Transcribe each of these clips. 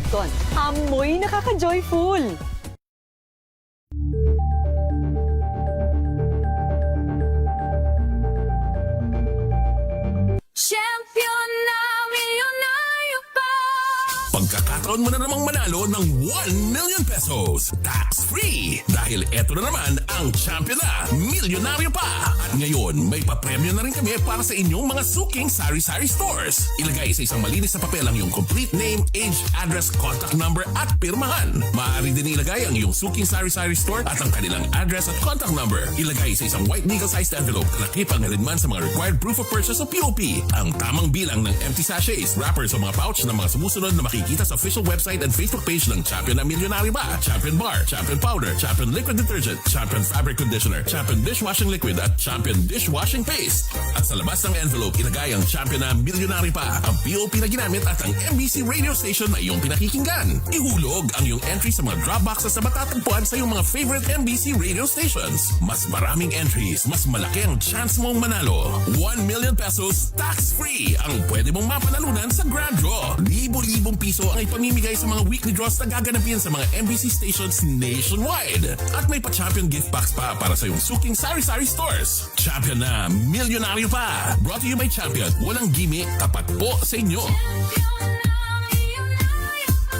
Fabcon, amoy nakaka-joyful! Champion na milyonaryo pa! Pagkakataon mo na namang manalo ng 1 million pesos tax-free dahil eto na naman ang champion na milyonaryo pa. At ngayon may papremyo na rin kami para sa inyong mga suking sari-sari stores. Ilagay sa isang malinis na papel ang iyong complete name, age, address, contact number at pirmahan. Maaari din ilagay ang iyong suking sari-sari store at ang kanilang address at contact number. Ilagay sa isang white legal-sized envelope. Kalakip ang alinman sa mga required proof of purchase o POP. Ang tamang bilang ng empty sachets, wrappers o mga pouch ng mga sumusunod na makikita sa official website and Facebook page ng Champion na Milyonaryo Ba, Champion Bar, Champion Powder, Champion Liquid Detergent, Champion Fabric Conditioner, Champion Dishwashing Liquid at Champion Dishwashing Paste. At sa labas ng envelope, ilagay ang Champion na Milyonaryo Pa, ang POP na ginamit at ang MBC radio station na iyong pinakikinggan. Ihulog ang iyong entry sa mga drop boxes na matatagpuan sa iyong mga favorite MBC radio stations. Mas maraming entries, mas malaki ang chance mong manalo. 1 million pesos tax-free ang pwede mong mapanalunan sa Grand Draw. Libo-libong piso ang ipamimigay sa mga weekly draws na gaganapin sa mga MBC stations nationwide. At may pa-champion gift box pa para sa iyong suking sari-sari stores. Champion na Milyonaryo Pa. Brought to you by Champion. Walang gimmick, tapat po sa inyo. Champion na milyonaryo pa!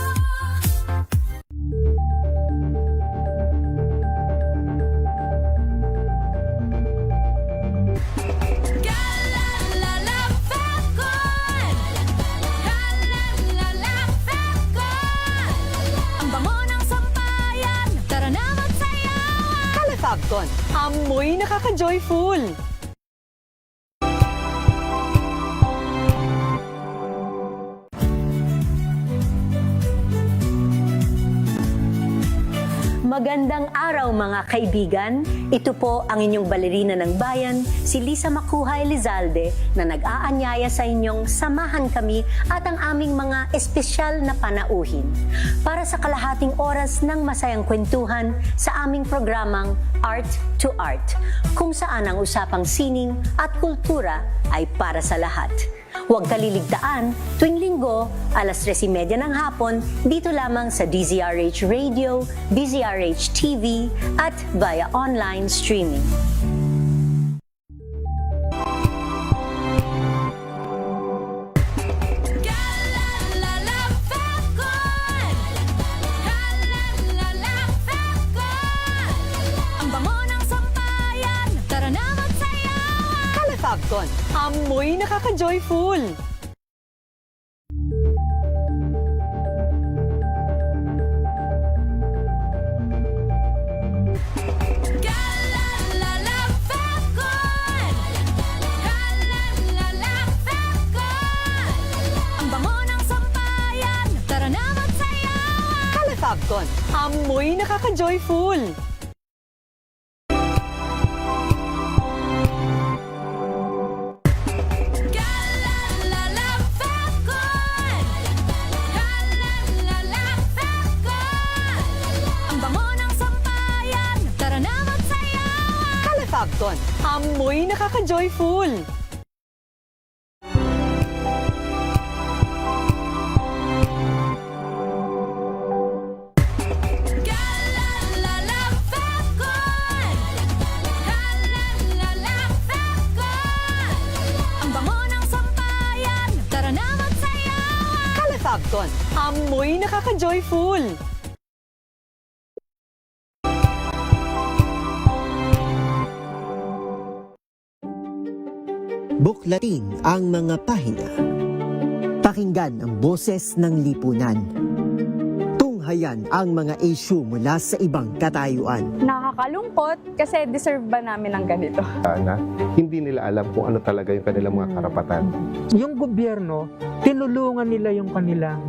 Galalala Fabcon! Galalala Fabcon! Ang bango ng sampayan, tara na magsayawan! Kala Fabcon, amoy nakaka-joyful! Magandang araw mga kaibigan. Ito po ang inyong balerina ng bayan, si Lisa Makuhay Lizalde, na nag-aanyaya sa inyong samahan kami at ang aming mga espesyal na panauhin para sa kalahating oras ng masayang kwentuhan sa aming programang Art to Art, kung saan ang usapang sining at kultura ay para sa lahat. Huwag kaliligtaan, tuwing linggo, alas 3:30 ng hapon, dito lamang sa DZRH Radio, DZRH TV, at via online streaming. Galalala Fabcon! Galalala Fabcon! Ang bango ng sampayan, tara na magsayawan! Kala Fabcon, amoy nakaka-joyful! Galalala Fabcon! Galalala Fabcon! Ang bango ng sampayan, tara na magsayawan! Kala Fabcon, amoy nakaka-joyful! Galalala Fabcon! Galalala Fabcon! Ang bango ng sampayan, tara na magsayawan! Kala Fabcon, amoy nakaka-joyful! Galalala Fabcon! Galalala Fabcon! Ang bango ng sampayan, tara na magsayawan! Kala Fabcon, amoy nakaka-joyful! Buklatin ang mga pahina. Pakinggan ang boses ng lipunan. Tunghayan ang mga issue mula sa ibang katayuan. Nakakalungkot kasi deserve ba namin ng ganito? Na hindi nila alam kung ano talaga yung kanilang mga karapatan. Yung gobyerno, tinulungan nila yung kanilang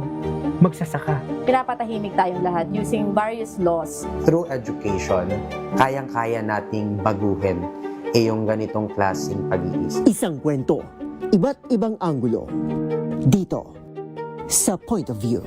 magsasaka. Pinapatahimik tayong lahat using various laws. Through education, kayang-kaya nating baguhin yung ganitong klaseng pag-iisip. Isang kwento, iba't ibang anggulo. Dito, sa Point of View.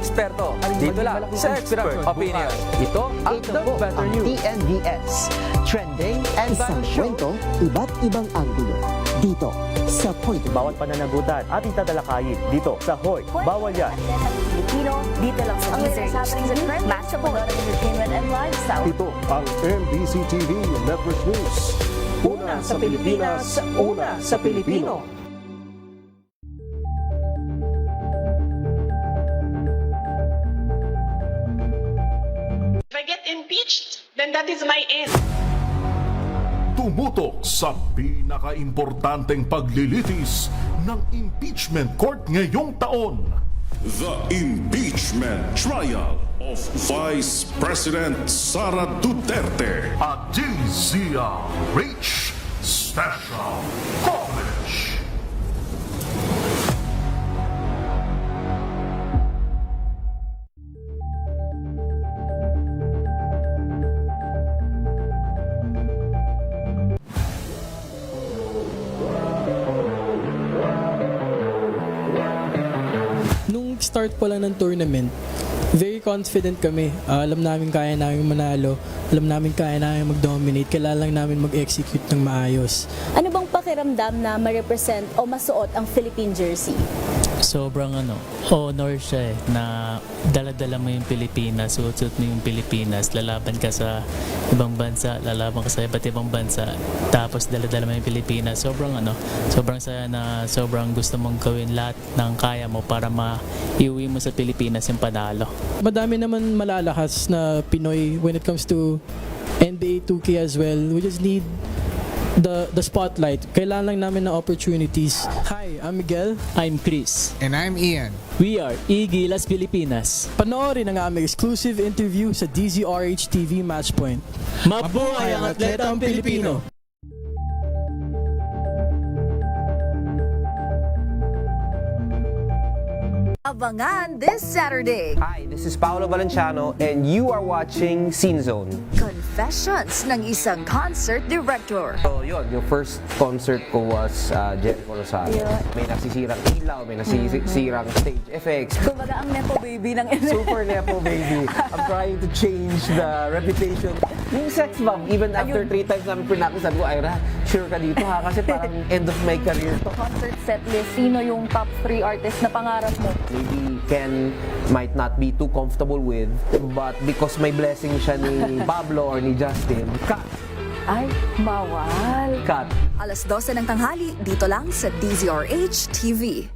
eksperto. Dito lang sa Expert Opinion. Ito ang The Better News. TNVS. Trending and isang kwento, iba't ibang anggulo. Dito sa Point of View. Bawat pananagutan ating tatalakayin dito sa Hoy, Bawal Yan. Pilipino, dito lang sa Deezer. Match of entertainment and lifestyle. Ito ang MBC TV Network News. Una sa Pilipinas, una sa Pilipino. If I get impeached, then that is my end. Tumutok sa pinaka-importanteng paglilitis ng impeachment court ngayong taon. The impeachment trial of Vice President Sara Duterte. At DZRH Special Coverage. Nung start pa lang ng tournament, very confident kami. Alam namin kaya namin manalo. Alam namin kaya namin mag-dominate. Kailangan lang namin mag-execute ng maayos. Ano bang pakiramdam na ma-represent o masuot ang Philippine jersey? Sobrang honor siya na dala-dala mo yung Pilipinas, suot mo yung Pilipinas, lalaban ka sa ibang bansa, lalaban ka sa iba't ibang bansa, tapos dala-dala mo yung Pilipinas. Sobrang saya na sobrang gusto mong gawin lahat ng kaya mo para maiuwi mo sa Pilipinas yung panalo. Madami naman malalakas na Pinoy when it comes to NBA 2K as well. We just need the spotlight. Kailangan lang namin ng opportunities. Hi, I'm Miguel. I'm Chris. And I'm Ian. We are Igilas Pilipinas. Panoorin ang aming exclusive interview sa DZRH TV Matchpoint. Mabuhay ang atletang Pilipino! Abangan this Saturday. Hi, this is Paolo Valenciano and you are watching Scene Zone. Confessions ng isang concert director. So yun, yung first concert ko was Jericho Rosario. May nasisirang ilaw, may nasisirang stage effects. Kumbaga ang nepo baby ng Super nepo baby. I'm trying to change the reputation. Yung sex bomb, even after 3 times namin practice, sabi ko, Ira, sure ka dito ha? Kasi parang end of my career to. Concert set list, sino yung top 3 artists na pangarap mo? Maybe Ken might not be too comfortable with, but because may blessing siya ni Pablo or ni Justin, cut. Ay, mawal. Cut. Alas 12 ng tanghali, dito lang sa DZRH TV.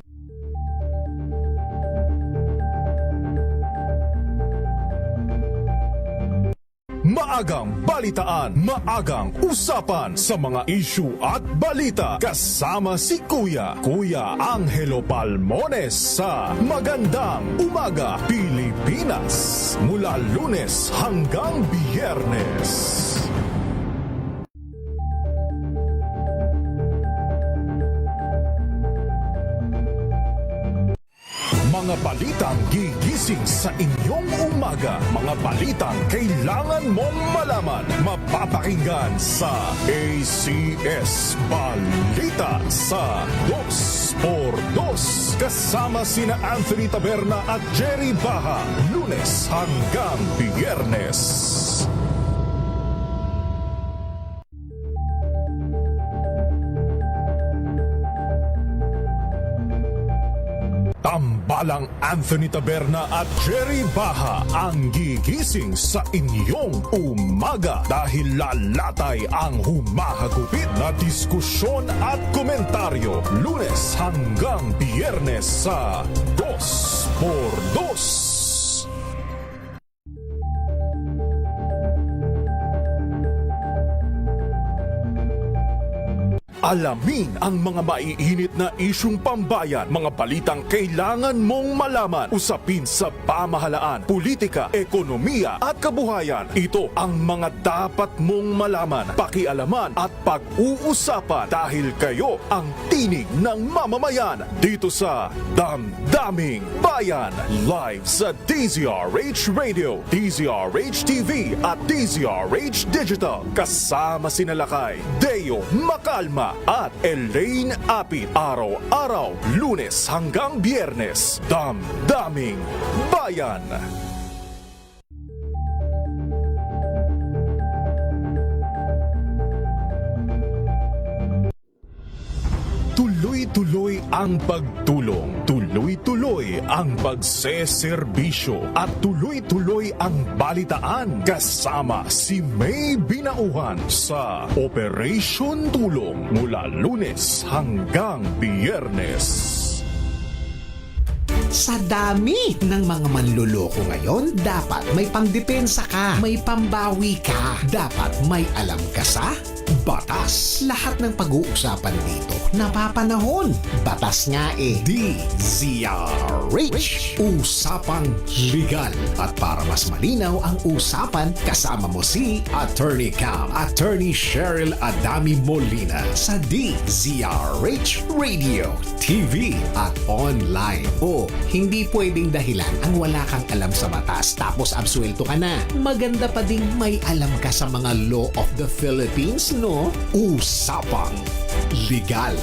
Maagang balitaan, maagang usapan sa mga issue at balita. Kasama si Kuya Angelo Palmones sa Magandang Umaga Pilipinas. Mula Lunes hanggang Biyernes. Mga balitang gigising sa inyong umaga. Mga balitang kailangan mong malaman. Mapapakinggan sa ACS Balita sa 2x2. Kasama sina Anthony Taberna at Jerry Baha. Lunes hanggang Biyernes. Tambalang Anthony Taberna at Jerry Baha ang gigising sa inyong umaga dahil lalatay ang humahagupit na diskusyon at komentaryo. Lunes hanggang Biyernes sa 2x2. Alamin ang mga maiinit na isyung pambayan, mga balitang kailangan mong malaman, usapin sa pamahalaan, politika, ekonomiya at kabuhayan. Ito ang mga dapat mong malaman, pakialaman at pag-uusapan dahil kayo ang tinig ng mamamayan dito sa Damdaming Bayan. Live sa DZRH Radio, DZRH TV at DZRH Digital. Kasama sina Lakay, Deo Macalma at Elaine Apit. Araw-araw, Lunes hanggang Biyernes. Damdaming Bayan. Tuloy-tuloy ang pagtulong, tuloy-tuloy ang pagseserbisyo, at tuloy-tuloy ang balitaan kasama si May Binauhan sa Operation Tulong mula Lunes hanggang Biyernes. Sa dami ng mga manluloko ngayon, dapat may pangdepensa ka, may pambawi ka, dapat may alam ka sa batas. Lahat ng pag-uusapan dito, napapanahon. Batas nga eh. DZRH. Usapang Legal. At para mas malinaw ang usapan, kasama mo si Attorney Cam, Attorney Cheryl Adami Molina sa DZRH Radio, TV at online. O, hindi pwedeng dahilan ang wala kang alam sa batas tapos absuelto ka na. Maganda pa ding may alam ka sa mga law of the Philippines, no? Usapang Legal.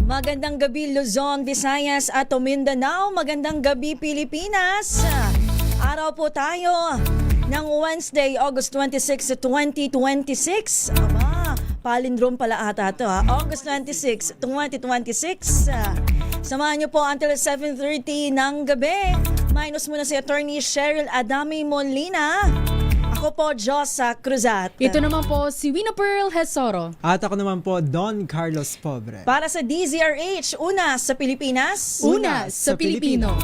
Magandang gabi Luzon, Visayas at Mindanao. Magandang gabi Pilipinas. Araw po tayo ng Wednesday, August 26, 2026. Aba, palindrome pala ata ito ha. August 26, 2026. Samahan niyo po until 7:30 ng gabi. Minus muna si Attorney Cheryl Adami Molina. Ako po, Josa Cruzat. Ito naman po si Wina Pearl Hesoro. At ako naman po, Don Carlos Pobre. Para sa DZRH, una sa Pilipinas. Una sa Pilipino.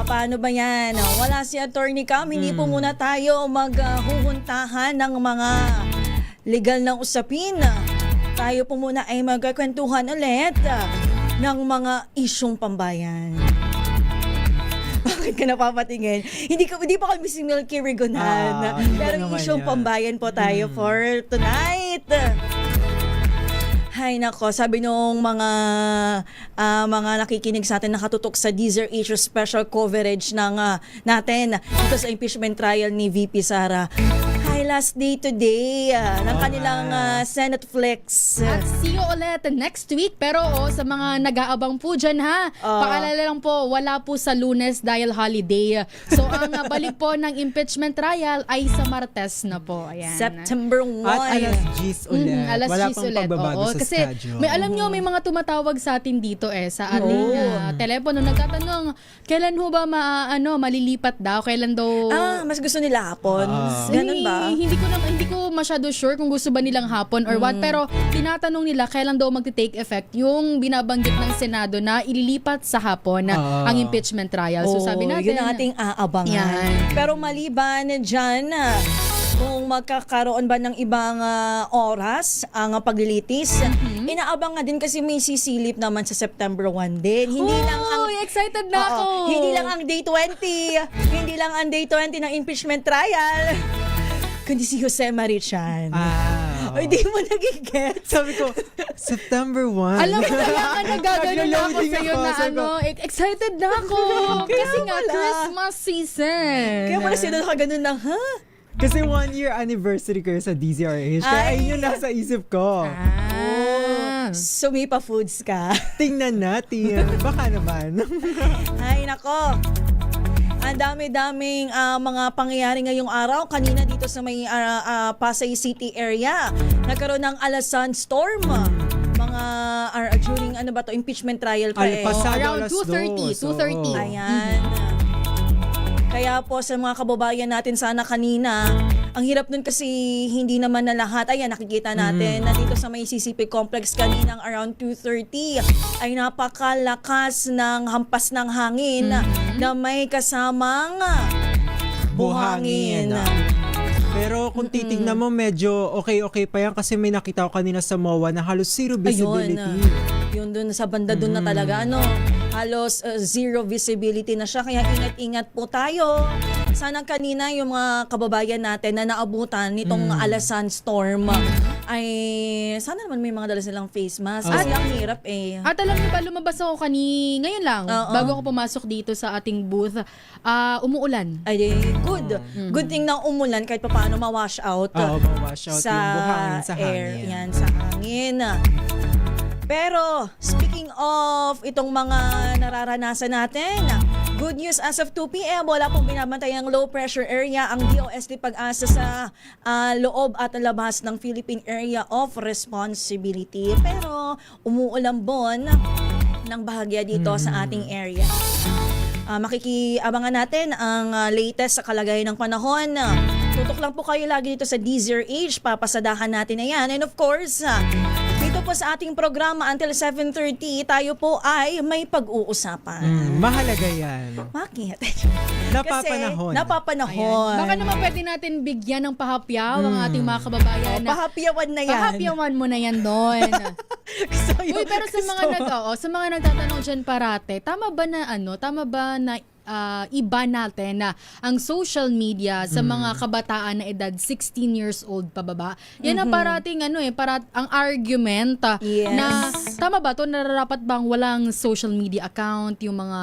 Paano ba yan? Wala si Attorney Cam, hindi po muna tayo maghuhuntahan ng mga legal na usapin. Tayo po muna ay magkakwentuhan ulit ng mga isyong pambayan. Bakit ka napapatingin? Hindi pa kami single kirigonan. Pero isyong pambayan po tayo for tonight. Hay nako, sabi nung mga nakikinig sa atin, nakatutok sa DZRH special coverage ng natin dito sa impeachment trial ni VP Sara. Hi, last day today ng kanilang Senate Flex. At see you ulit next week. Pero sa mga nag-aabang po dyan ha, paalala lang po, wala po sa Lunes dahil holiday. So ang balik po ng impeachment trial ay sa Martes na po. Ayan. September 1. At alas 10 ulit. Alas Wala 10 pang ulit. pagbabago sa Kasi schedule. may alam nyo, may mga tumatawag sa atin dito sa ating telepono. Nagtatanong, kailan ho ba malilipat daw? Kailan daw? Mas gusto nila hapon. Ganun ba? Hindi ko masyado sure kung gusto ba nilang hapon or what, pero tinatanong nila kailan daw magte-take effect yung binabanggit ng Senado na ililipat sa hapon ang impeachment trial. So sabi natin, yun ang ating aabangan. Yan. Pero maliban dyan, kung magkakaroon ba ng ibang oras ang paglilitis, inaabang nga din kasi may sisilip naman sa September 1 din. Hindi lang ang excited na ako. Hindi lang ang day 20. Hindi lang ang day 20 ng impeachment trial. Kundi si Jose Marichan. Ay, di mo nagigets. Sabi ko, September 1. Alam mo, kaya ka nagagano na ako sa'yo na excited na ako. Kasi nga, Christmas season. Kaya pala sila nakaganon lang, ha? Kasi 1 year anniversary ko sa DZRH. Kaya ayun yung nasa isip ko. So may pa-foods ka. Tingnan natin. Baka naman. Ay, nako. Ang dami-daming mga pangyayari ngayong araw. Kanina dito sa may Pasay City area, nagkaroon ng alasan storm. Mga during impeachment trial pa around 2:30. Ayan. Kaya po sa mga kababayan natin sana kanina, ang hirap nun kasi hindi naman na lahat. Ayan, nakikita natin na dito sa may CCP complex kaninang around 2:30 ay napakalakas ng hampas ng hangin na may kasamang buhangin. Pero kung titignan mo, medyo okay pa yan kasi may nakita ko kanina sa MOA na halos zero visibility. Yun dun sa banda dun na talaga, halos zero visibility na siya. Kaya ingat-ingat po tayo. Sana kanina yung mga kababayan natin na naabutan nitong alasan storm ay sana naman may mga dala silang face mask. Kasi ang hirap eh. At alam niyo ba, lumabas ako ngayon lang, bago ako pumasok dito sa ating booth, umuulan. Ay, good. Good thing na umulan kahit pa paano ma-wash out. ma-wash out sa yung buhangin sa air. hangin. Yan, sa hangin. Pero, speaking of itong mga nararanasan natin, good news as of 2 p.m. wala pong binabantay ang low pressure area ang DOST Pag-asa sa loob at labas ng Philippine Area of Responsibility. Pero, umuulambon ng bahagya dito sa ating area. Makikiabangan natin ang latest sa kalagayan ng panahon. Tutok lang po kayo lagi dito sa DZRH. Papasadahan natin na yan. And of course, dito po sa ating programa until 7:30, tayo po ay may pag-uusapan. Mahalaga yan. Bakit? Napapanahon. Kasi napapanahon. Baka naman pwede natin bigyan ng pahapyaw ang ating mga kababayan. Pahapyawan na yan. Pahapyawan mo na yan doon. Uy, pero sa mga nagtatanong dyan parate, tama ba na iba natin na ang social media sa mga kabataan na edad 16 years old pababa. Yan ang parating ang argument na tama ba to, nararapat bang walang social media account yung mga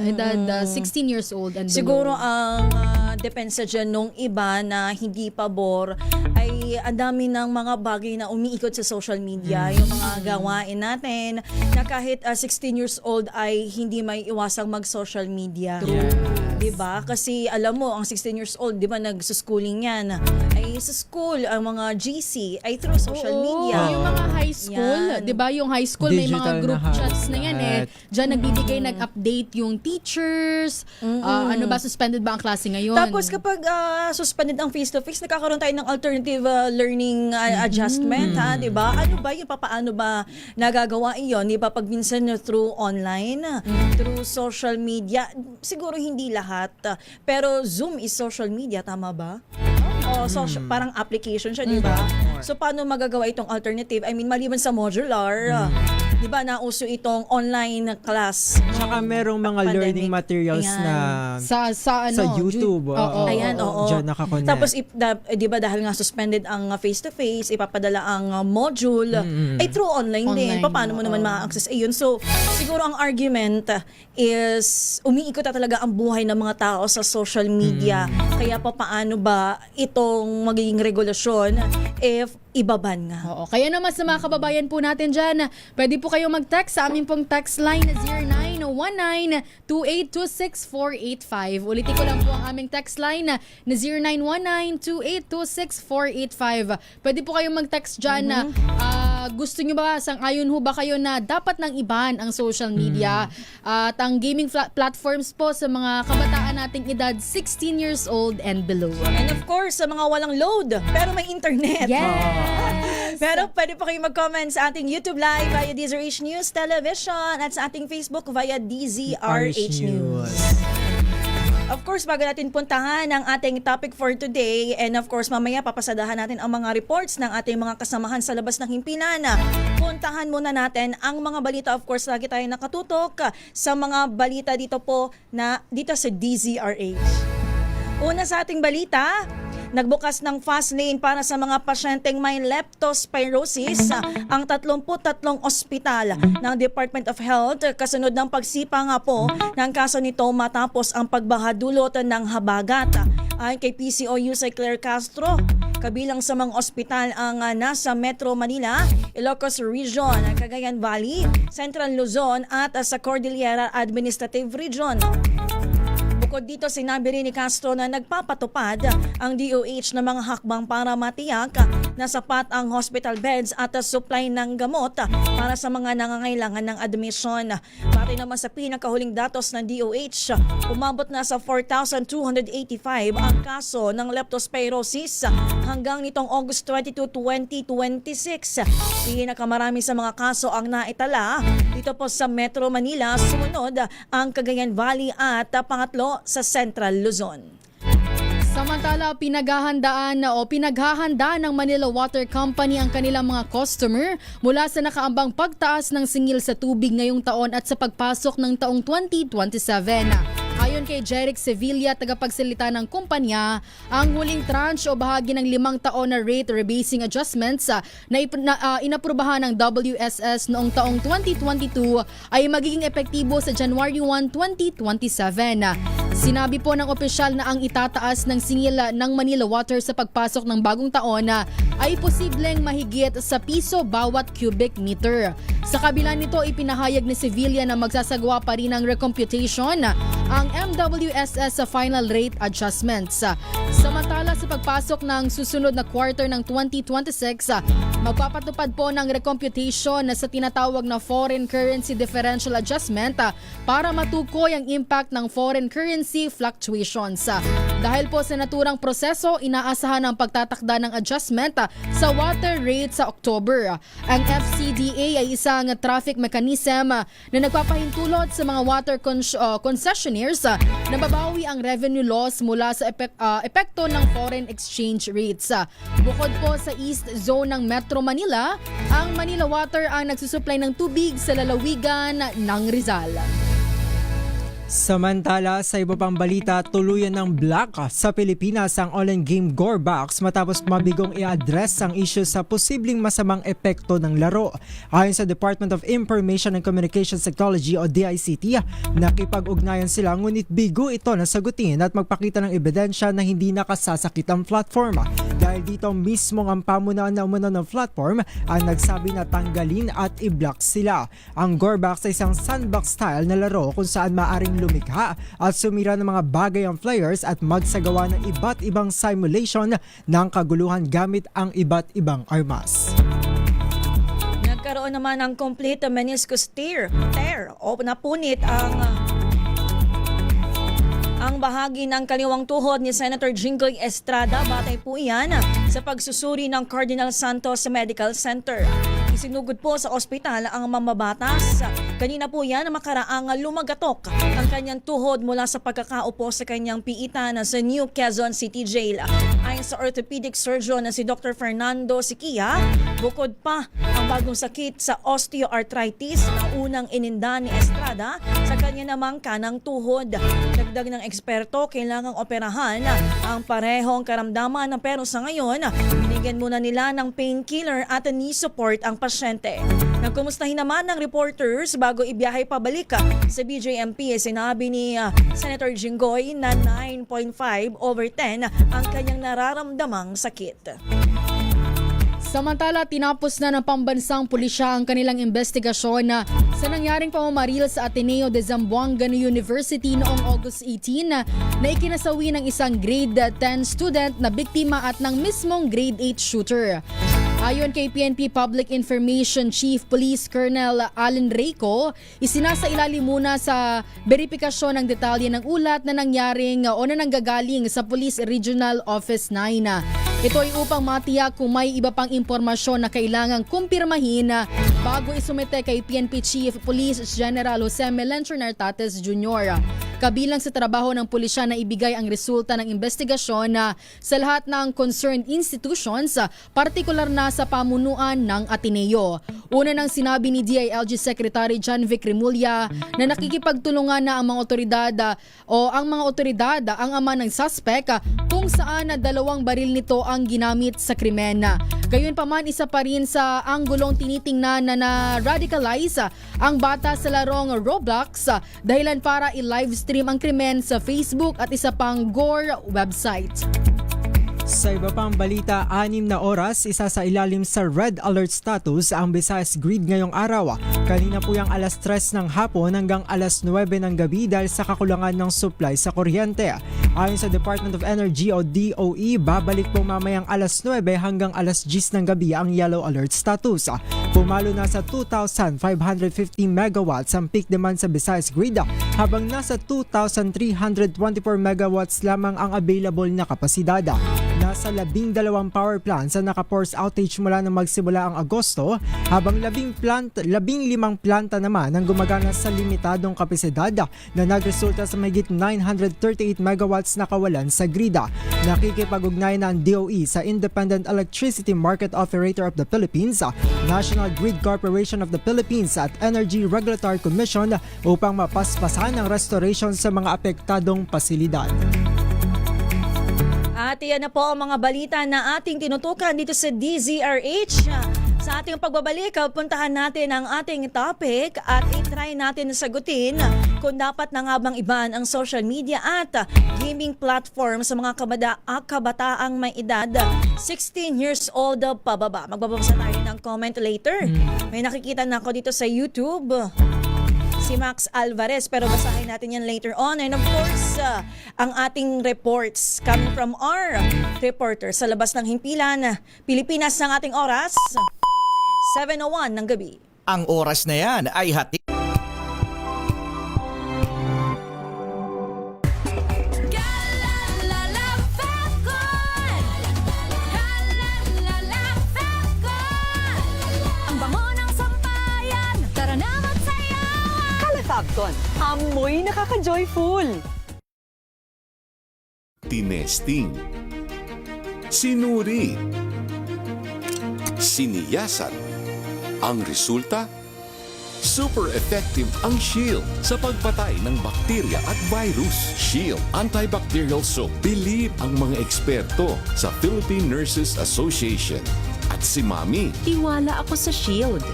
edad 16 years old and below? Siguro ang depensa dyan nung iba na hindi pabor ay ang dami ng mga bagay na umiikot sa social media, yung mga gawain natin na kahit 16 years old ay hindi may iwasang mag-social media. Diba? Kasi alam mo, ang 16 years old, di ba, nagsuschooling yan. Ay sa school, ang mga GC ay through social media. Yung mga high school, di ba? Yung high school, may mga group chats na yan Diyan nagbibigay, nag-update yung teachers. Ano ba, suspended ba ang klase ngayon? Tapos kapag suspended ang face-to-face, nagkakaroon tayo ng alternative learning adjustment, di ba? Ano ba yun? Paano ba nagagawa iyon? Di ba? Pag minsan through online, through social media, siguro hindi lahat. Pero Zoom is social media, tama ba? Parang application siya, di ba? So, paano magagawa itong alternative? I mean, maliban sa modular, di ba, nauso itong online class. Tsaka merong mga learning materials na sa YouTube. Ayan, oo. Diyan nakakonect. Tapos, di ba, dahil nga suspended ang face-to-face, ipapadala ang module, ay through online din. Paano mo naman ma-access? Ayun. So, siguro ang argument is umiikot na talaga ang buhay ng mga tao sa social media. Kaya paano ba itong magiging regulasyon if ibaban nga? Oo. Kaya naman sa mga kababayan po natin dyan, pwede po kayo mag-text sa aming pong text line na 0919-2826-485. Ulitin ko lang po ang aming text line na 0919-2826-485. Pwede po kayo mag-text dyan na gusto nyo ba, sang-ayon ho ba kayo na dapat nang iban ang social media at ang gaming platforms po sa mga kabataan nating edad 16 years old and below. And of course, sa mga walang load, pero may internet. Yes! Pero pwede po kayo mag-comment sa ating YouTube Live via DZRH News Television at sa ating Facebook via DZRH News. Of course, bago natin puntahan ang ating topic for today, and of course, mamaya papasadahan natin ang mga reports ng ating mga kasamahan sa labas ng himpilan. Puntahan muna natin ang mga balita. Of course, lagi tayo nakatutok sa mga balita dito sa DZRH. Una sa ating balita, nagbukas ng fast lane para sa mga pasyenteng may leptospirosis ang 33 ospital ng Department of Health kasunod ng pagsipa nga po ng kaso nito matapos ang pagbahadulot ng habagat. Ayon kay PCOU si Claire Castro, kabilang sa mga ospital ang nasa Metro Manila, Ilocos Region, Cagayan Valley, Central Luzon at sa Cordillera Administrative Region. Bukod dito, sinabi rin ni Castro na nagpapatupad ang DOH ng mga hakbang para matiyak na sapat ang hospital beds at supply ng gamot para sa mga nangangailangan ng admission. Batay naman sa pinakahuling datos ng DOH, umabot na sa 4,285 ang kaso ng leptospirosis hanggang nitong August 22, 2026. Pinakamarami sa mga kaso ang naitala dito po sa Metro Manila, sumunod ang Cagayan Valley at pangatlo sa Central Luzon. Samantala, pinaghahanda ng Manila Water Company ang kanilang mga customer mula sa nakaambang pagtaas ng singil sa tubig ngayong taon at sa pagpasok ng taong 2027. Ayon kay Jeric Sevilla, tagapagsalita ng kumpanya, ang huling tranche o bahagi ng 5 taon na rate rebasing adjustments na inaprubahan ng WSS noong taong 2022 ay magiging epektibo sa January 1, 2027. Sinabi po ng opisyal na ang itataas ng singil ng Manila Water sa pagpasok ng bagong taon ay posibleng mahigit sa piso bawat cubic meter. Sa kabila nito, ipinahayag ni Sevilla na magsasagawa pa rin ng recomputation ang MWSS sa final rate adjustments. Samantala, sa pagpasok ng susunod na quarter ng 2026, magpapatupad po ng recomputation sa tinatawag na foreign currency differential adjustment para matukoy ang impact ng foreign currency fluctuations. Dahil po sa naturang proseso, inaasahan ang pagtatakda ng adjustment sa water rate sa October. Ang FCDA ay isang traffic mechanism na nagpapahintulot sa mga water concessionaires na babawi ang revenue loss mula sa epekto ng foreign exchange rates. Bukod po sa East Zone ng Metro Manila, ang Manila Water ang nagsusupply ng tubig sa lalawigan ng Rizal. Samantala, sa iba pang balita, tuluyan ng black sa Pilipinas ang online game Gorebox matapos mabigong i-address ang issue sa posibleng masamang epekto ng laro. Ayon sa Department of Information and Communications Technology o DICT, nakipag-ugnayan sila ngunit bigo ito na sagutin at magpakita ng ebidensya na hindi nakasasakit ang platform. Dahil dito mismo ang pamunuan na umano ng platform ang nagsabi na tanggalin at i-block sila. Ang Gorebox ay isang sandbox style na laro kung saan maaring lumikha at sumira ng mga bagay ang players at magsagawa ng iba't ibang simulation ng kaguluhan gamit ang iba't ibang armas. Nagkaroon naman ng complete meniscus tear o napunit ang bahagi ng kaliwang tuhod ni Senator Jinggoy Estrada. Batay po iyan sa pagsusuri ng Cardinal Santos Medical Center. Isinugod po sa ospital ang mamabatas. Kanina po yan makaraang lumagatok ang kanyang tuhod mula sa pagkakaupo sa kanyang piitan sa New Quezon City Jail. Ayon sa orthopedic surgeon na si Dr. Fernando Siquia, bukod pa ang bagong sakit sa osteoarthritis na unang ininda ni Estrada sa kanya namang kanang tuhod. Dagdag ng eksperto, kailangang operahan ang parehong karamdaman pero sa ngayon, binigyan muna nila ng painkiller at knee support ang pasyente. Nagkumustahin naman ng reporters bago ibiyahe pabalik sa BJMP, sinabi ni Senator Jinggoy na 9.5/10 ang kanyang nararamdamang sakit. Samantala, tinapos na ng pambansang pulisya ang kanilang investigasyon sa nangyaring pamamaril sa Ateneo de Zamboanga University noong August 18 na ikinasawi ng isang grade 10 student na biktima at ng mismong grade 8 shooter. Ayon kay PNP Public Information Chief Police Colonel Allen Reyco, isinasailalim muna sa beripikasyon ng detalye ng ulat na nangyaring o na nanggagaling sa Police Regional Office 9. Ito ay upang matiyak kung may iba pang impormasyon na kailangang kumpirmahin bago isumite kay PNP Chief Police General Jose Melenchor Nartates Jr. Kabilang sa trabaho ng pulisya na ibigay ang resulta ng investigasyon sa lahat ng concerned institutions, partikular na sa pamunuan ng Ateneo. Una nang sinabi ni DILG Secretary John Vic Remulla na nakikipagtulungan na ang mga otoridad ang ama ng suspect kung saan 2 baril nito ang ginamit sa krimen. Gayunpaman, isa pa rin sa anggulong tinitingnan na radicalize ang bata sa larong Roblox dahilan para i-livestream ang krimen sa Facebook at isa pang Gore website. Sa iba pang balita, 6 na oras, isa sa ilalim sa red alert status ang Visayas Grid ngayong araw. Kanina po yung alas 3 ng hapon hanggang alas 9 ng gabi dahil sa kakulangan ng supply sa kuryente. Ayon sa Department of Energy o DOE, babalik po mamayang alas 9 hanggang alas 10 ng gabi ang yellow alert status. Pumalo na sa 2,550 megawatts ang peak demand sa Visayas Grid habang nasa 2,324 megawatts lamang ang available na kapasidad. nasa 12 power plants ang naka-force outage mula nang magsimula ang Agosto, habang 15 planta naman ang gumagana sa limitadong kapasidad na nagresulta sa mahigit 938 megawatts na kawalan sa grida. Nakikipag-ugnay ng DOE sa Independent Electricity Market Operator of the Philippines, National Grid Corporation of the Philippines at Energy Regulatory Commission upang mapaspasan ang restoration sa mga apektadong pasilidad. At yan na po ang mga balita na ating tinutukan dito sa DZRH. Sa ating pagbabalik, puntahan natin ang ating topic at i-try natin sagutin kung dapat na nga bang iban ang social media at gaming platform sa mga kabataang may edad 16 years old pababa. Magbabasa tayo ng comment later. May nakikita na ako dito sa YouTube, si Max Alvarez, pero basahin natin yan later on. And of course, ang ating reports coming from our reporter sa labas ng himpilan, Pilipinas, ng ating oras, 7:01 ng gabi. Ang oras na yan ay hati. Ang bango ng sampayan, tara na magsayawan. Kalafagton, amoy nakaka-joyful. Tinesting, sinuri, siniyasan. Ang resulta? Super effective ang Shield sa pagpatay ng bakterya at virus. Shield Antibacterial Soap. Believe ang mga eksperto sa Philippine Nurses Association. At si Mami. Tiwala ako sa Shield.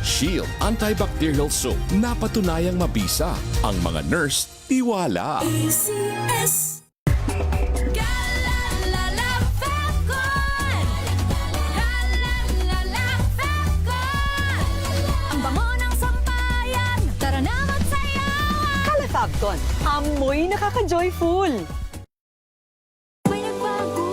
Shield Antibacterial Soap. Napatunayang mabisa. Ang mga nurse, tiwala. ACS. Kalafagton, amoy nakaka-joyful. May nagbago,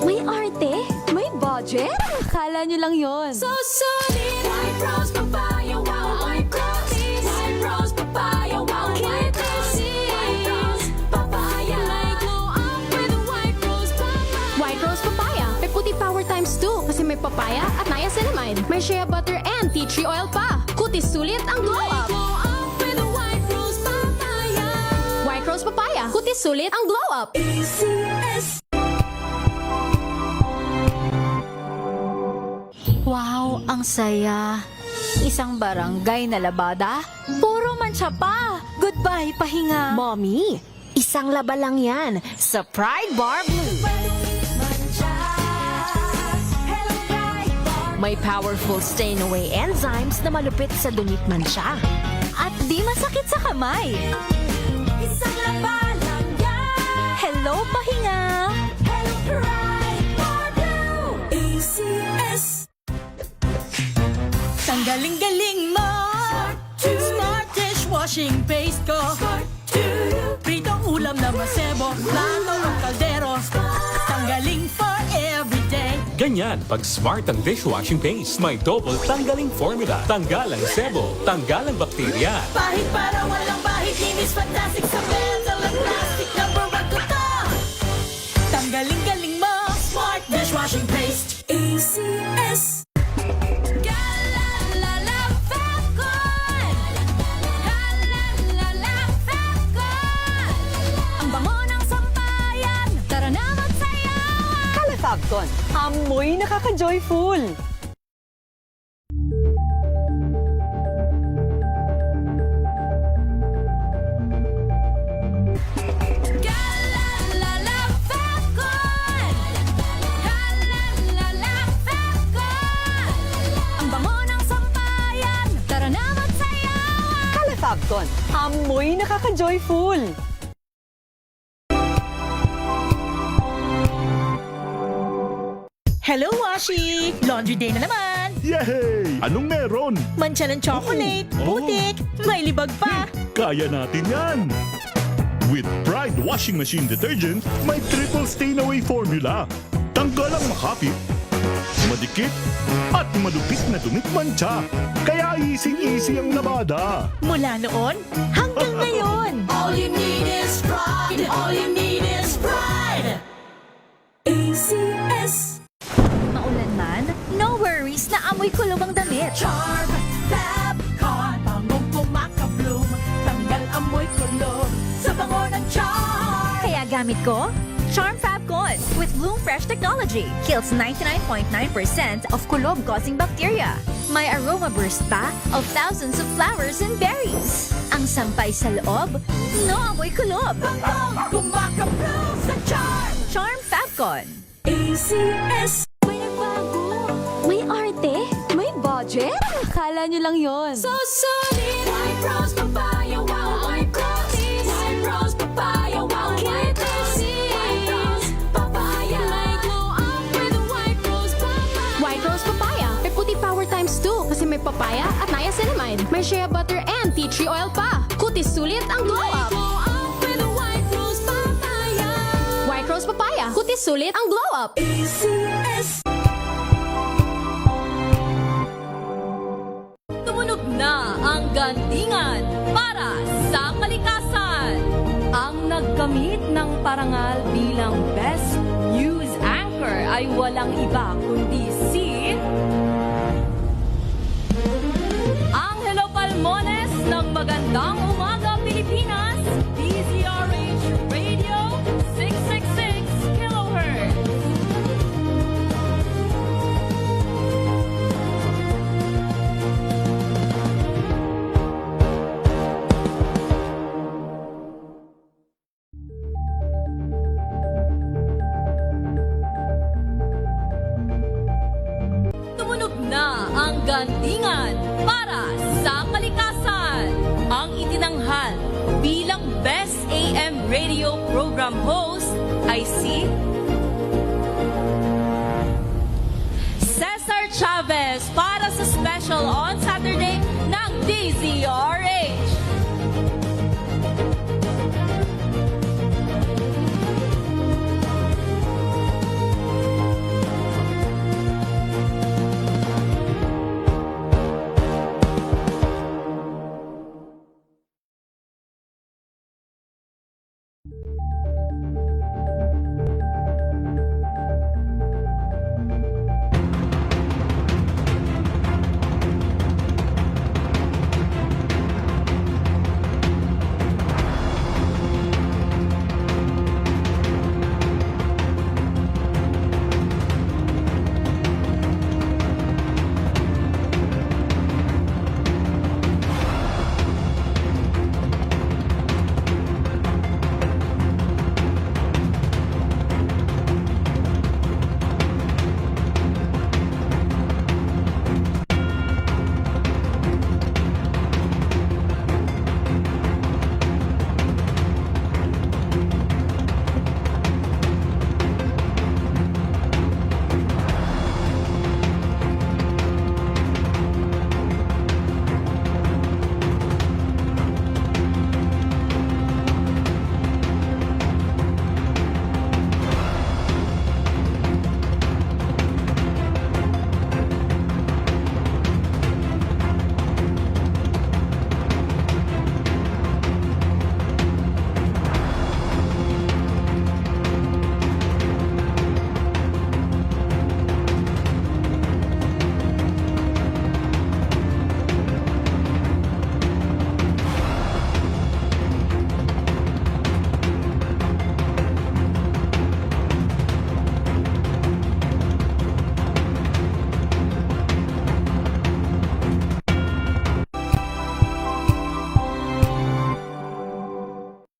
may arte, may budget. Akala nyo lang yon. So solid. White Rose Papaya, wow, White Rose. White Rose Papaya, wow, White Rose. White Rose Papaya. May glow up with White Rose Papaya. White Rose Papaya. May puti power times 2 kasi may papaya at niacinamide. May shea butter and tea tree oil pa. Kutis sulit ang glow up. White Rose Papaya. Kutis sulit ang glow up. ACS. Wow, ang saya. Isang barangay na labada, puro mancha pa. Goodbye, pahinga. Mommy, isang laba lang yan sa Pride Bar Blue. May powerful stain-away enzymes na malupit sa dunit mancha. At di masakit sa kamay. Isang laba lang yan. Hello, pahinga. Hello, Pride Bar Blue. ACS. Tanggaling-galing mo, Smart dishwashing paste ko. Pritong ulam na masebo, plato o kaldero. Tanggaling for everyday. Ganyan pag Smart ang dishwashing paste. May double tanggaling formula. Tanggal ang sebo, tanggal ang bakterya. Pahit para walang bahid, linis fantastic sa metal at plastic na bago to. Tanggaling-galing mo, Smart dishwashing paste. ACS. Ang bango ng sampayan, tara na magsayawan. Kalafagton, amoy nakaka-joyful. Ang bango ng sampayan, tara na magsayawan. Kalafagton, amoy nakaka-joyful. Hello, Washi! Laundry day na naman! Yay! Anong meron? Mancha ng chocolate, putik, may libag pa. Kaya natin yan! With Pride Washing Machine Detergent, may triple stain-away formula. Tanggal ang makapit, madikit, at malupit na dumit mancha. Kaya easy-easy ang labada. Mula noon hanggang ngayon. All you need is pride. All you need is pride. ACS. amoy kulob ang damit. Charm Fabcon, bangong pumakabloom, tanggal amoy kulob sa bango ng Charm. Kaya gamit ko, Charm Fabcon with Bloom Fresh technology. Kills 99.9% of kulob-causing bacteria. May aroma burst pa of thousands of flowers and berries. Ang sampay sa loob, no amoy kulob. Bangong pumakabloom sa Charm. Charm Fabcon. ACS. May nagbago. May arte. May budget. Akala nyo lang yon. So solid. White Rose Papaya, wow, White Rose. White Rose Papaya, wow, White Rose. White Rose Papaya. May glow up with the White Rose Papaya. White Rose Papaya. May puti power times 2 kasi may papaya at niacinamide. May shea butter and tea tree oil pa. Kutis sulit ang glow up. Glow up with the White Rose Papaya. White Rose Papaya. Kutis sulit ang glow up. ACS. Tumunog na ang gandingan para sa kalikasan. Ang nagkamit ng parangal bilang Best News Anchor ay walang iba kundi si Angelo Palmones ng Magandang Umaga Pilipinas, DZRH Radio 666 kHz. Tumunog na ang gandingan para sa kalikasan. Ang itinanghal bilang Best AM Radio Program Host ay si Cesar Chavez para sa special on Saturday ng DZRH.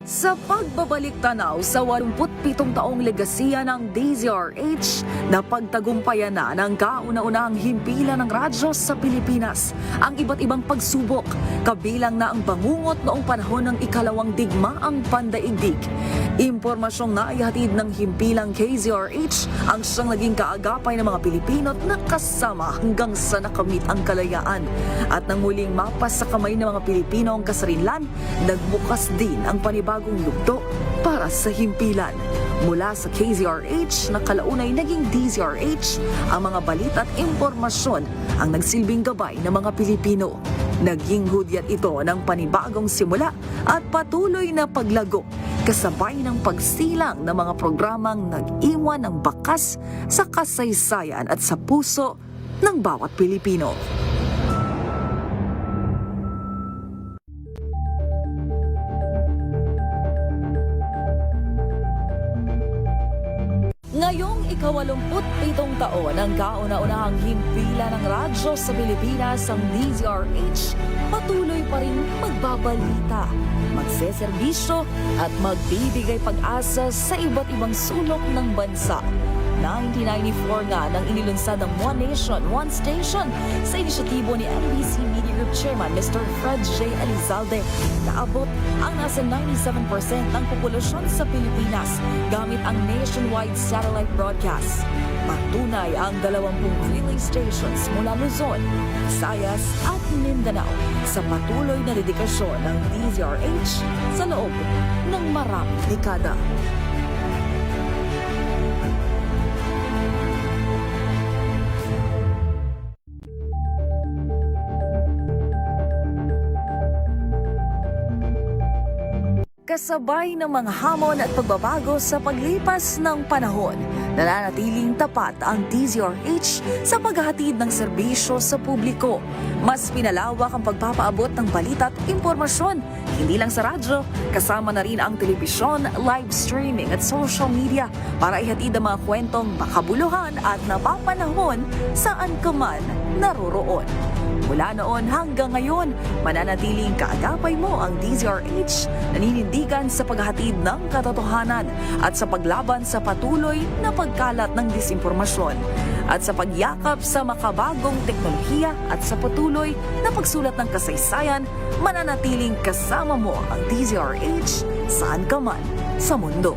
Sa pagbabalik tanaw sa 87 taong legasiya ng DZRH, napagtagumpayan na ng kauna-unahang himpilan ng radyo sa Pilipinas ang iba't ibang pagsubok, kabilang na ang bangungot noong panahon ng ikalawang digmaang pandaigdig. Impormasyong naihatid ng himpilang KZRH ang siyang naging kaagapay ng mga Pilipino at nakasama hanggang sa nakamit ang kalayaan. At nang muling mapas sa kamay ng mga Pilipino ang kasarinlan, nagbukas din ang panibagong yugto para sa himpilan. Mula sa KZRH na kalaunay naging DZRH, ang mga balita at impormasyon ang nagsilbing gabay ng mga Pilipino. Naging hudyat ito ng panibagong simula at patuloy na paglago, kasabay ng pagsilang ng mga programang nag-iwan ng bakas sa kasaysayan at sa puso ng bawat Pilipino. Ngayong ika-87 taon ang kauna-unahang himpilan ng radyo sa Pilipinas, ang DZRH, patuloy pa rin magbabalita, magseserbisyo at magbibigay pag-asa sa iba't ibang sulok ng bansa. 1994 nga nang inilunsad ang One Nation, One Station sa inisyatibo ni NBC Media Group Chairman Mr. Fred J. Elizalde. Naabot ang nasa 97% ng populasyon sa Pilipinas gamit ang nationwide satellite broadcast. Patunay ang 20 relay stations mula Luzon, Visayas at Mindanao sa patuloy na dedikasyon ng DZRH sa loob ng maraming dekada. Kasabay ng mga hamon at pagbabago sa paglipas ng panahon, nananatiling tapat ang DZRH sa paghahatid ng serbisyo sa publiko. Mas pinalawak ang pagpapaabot ng balita at impormasyon, hindi lang sa radyo, kasama na rin ang telebisyon, live streaming at social media para ihatid ang mga kwentong makabuluhan at napapanahon saan ka man naroroon. Mula noon hanggang ngayon, mananatiling kaagapay mo ang DZRH, naninindigan sa paghatid ng katotohanan at sa paglaban sa patuloy na pagkalat ng disinformasyon at sa pagyakap sa makabagong teknolohiya at sa patuloy na pagsulat ng kasaysayan, mananatiling kasama mo ang DZRH saan ka man sa mundo.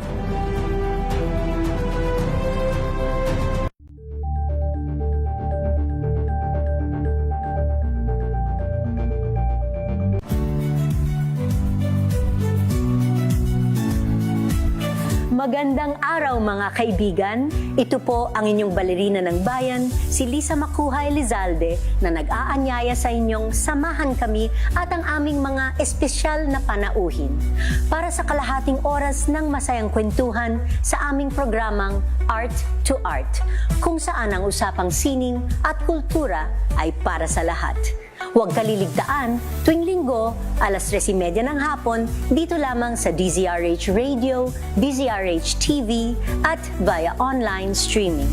Magandang araw mga kaibigan. Ito po ang inyong balerina ng bayan, si Lisa Macuhay Elizalde, na nag-aanyaya sa inyong samahan kami at ang aming mga espesyal na panauhin para sa kalahating oras ng masayang kwentuhan sa aming programang Art to Art, kung saan ang usapang sining at kultura ay para sa lahat. Huwag kaliligtaan, tuwing linggo, alas 3:30 ng hapon, dito lamang sa DZRH Radio, DZRH TV, at via online streaming.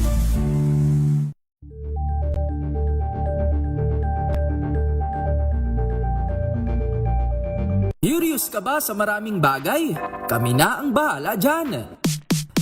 Curious ka ba sa maraming bagay? Kami na ang bahala dyan.